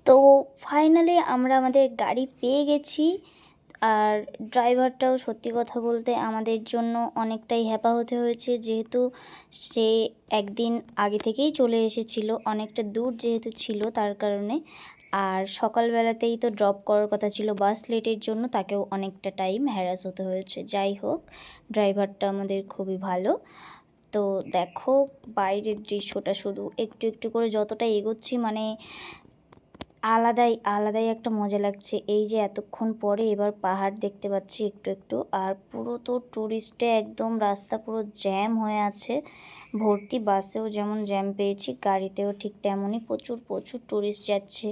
তো ফাইনালি আমরা আমাদের গাড়ি পেয়ে গেছি। আর ড্রাইভারটাও সত্যি কথা বলতে আমাদের জন্য অনেকটাই হ্যাপা হতে হয়েছে, যেহেতু সে একদিন আগে থেকেই চলে এসেছিল, অনেকটা দূর যেহেতু ছিল তার কারণে। আর সকালবেলাতেই তো ড্রপ করার কথা ছিল, বাস লেটের জন্য তাকেও অনেকটা টাইম হ্যারাস হতে হয়েছে। যাই হোক, ড্রাইভারটা আমাদের খুবই ভালো। তো দেখো বাইরের দৃশ্যটা শুধু একটু একটু করে যতটা এগোচ্ছি, মানে আলাদাই একটা মজা লাগছে। এই যে এতক্ষণ পরে এবার পাহাড় দেখতে পাচ্ছি একটু একটু। আর পুরো তো ট্যুরিস্টে একদম রাস্তা পুরো জ্যাম হয়ে আছে ভর্তি। বাসেও যেমন জ্যাম পেয়েছি, গাড়িতেও ঠিক তেমনই প্রচুর প্রচুর ট্যুরিস্ট যাচ্ছে।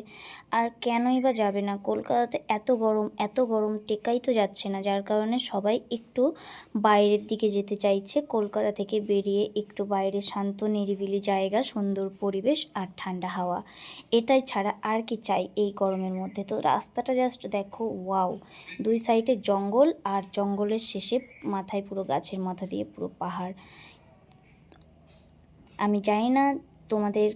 আর কেনই বা যাবে না, কলকাতাতে এত গরম টেকাই তো যাচ্ছে না, যার কারণে সবাই একটু বাইরের দিকে যেতে চাইছে। কলকাতা থেকে বেরিয়ে একটু বাইরে শান্ত নিরিবিলি জায়গা, সুন্দর পরিবেশ আর ঠান্ডা হাওয়া, এটাই ছাড়া আর কি চাই এই গরমের মধ্যে। তো রাস্তাটা জাস্ট দেখো, ওয়াও! দুই সাইডে জঙ্গল, আর জঙ্গলের শেষে মাথায় পুরো গাছের মাথা দিয়ে পুরো পাহাড়। আমি জানি না তোমাদের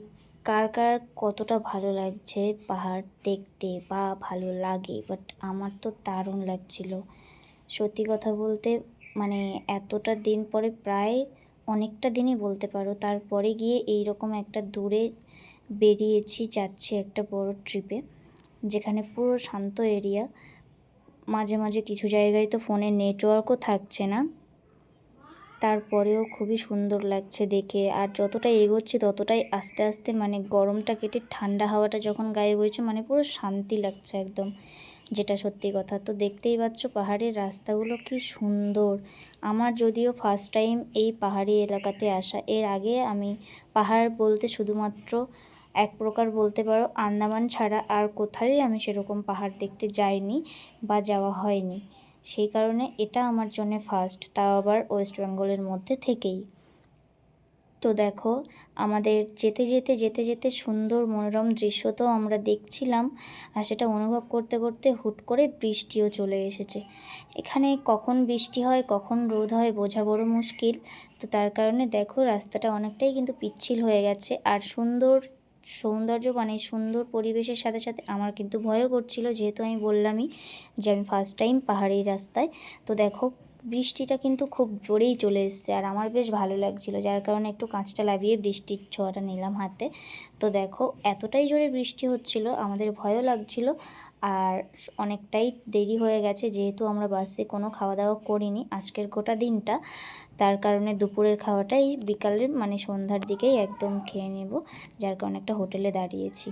কার কার কতটা ভালো লাগছে পাহাড় দেখতে বা ভালো লাগে, বাট আমার তো দারুণ লাগছিল সত্যি কথা বলতে। মানে এতটা দিন পরে, প্রায় অনেকটা দিনই বলতে পারো, তারপরে গিয়ে এই রকম একটা দূরে যাচ্ছি একটা বড় ট্রিপে, যেখানে পুরো শান্ত এরিয়া। মাঝে মাঝে কিছু জায়গায় তো ফোনে নেটওয়ার্কও থাকছে না, তারপরেও খুবই সুন্দর লাগছে দেখে। আর যতটা এগোচ্ছি ততটাই আস্তে আস্তে মানে গরমটা কেটে ঠান্ডা হাওয়াটা যখন গায়ে বইছে, মানে পুরো শান্তি লাগছে একদম, যেটা সত্যি কথা। তো দেখতেই পাচ্ছ পাহাড়ের রাস্তাগুলো কি সুন্দর। আমার যদিও ফার্স্ট টাইম এই পাহাড়ি এলাকাতে আসা, এর আগে আমি পাহাড় বলতে শুধুমাত্র এক প্রকার বলতে পারো আন্দামান ছাড়া আর কোথাওই আমি সেরকম পাহাড় দেখতে যাইনি বা যাওয়া হয়নি। সেই কারণে এটা আমার জন্য ফার্স্ট, তাও আবার ওয়েস্ট বেঙ্গলের মধ্যে থেকেই। তো দেখো আমাদের যেতে যেতে যেতে যেতে সুন্দর মনোরম দৃশ্য তো আমরা দেখছিলাম, আর সেটা অনুভব করতে করতে হুট করে বৃষ্টিও চলে এসেছে। এখানে কখন বৃষ্টি হয় কখন রোদ হয় বোঝা বড় মুশকিল। তো তার কারণে দেখো রাস্তাটা অনেকটাই কিন্তু পিচ্ছিল হয়ে গেছে। আর সৌন্দর্য মানে সুন্দর পরিবেশের সাথে সাথে আমার কিন্তু ভয়ও করছিল, যেহেতু আমি বললামই যে আমি ফার্স্ট টাইম পাহাড়ি রাস্তায়। তো দেখো বৃষ্টিটা কিন্তু খুব জোরেই চলে এসছে, আর আমার বেশ ভালো লাগছিল, যার কারণে একটু কাঁচটা লাভিয়ে বৃষ্টির ছোঁয়াটা নিলাম হাতে। তো দেখো এতটাই জোরে বৃষ্টি হচ্ছিল, আমাদের ভয়ও লাগছিল। আর অনেকটাই দেরি হয়ে গেছে, যেহেতু আমরা বাসে কোনো খাওয়া দাওয়া করিনি আজকের গোটা দিনটা, তার কারণে দুপুরের খাওয়াটাই বিকালের মানে সন্ধ্যার দিকেই একদম খেয়ে নেব, যার কারণে একটা হোটেলে দাঁড়িয়েছি।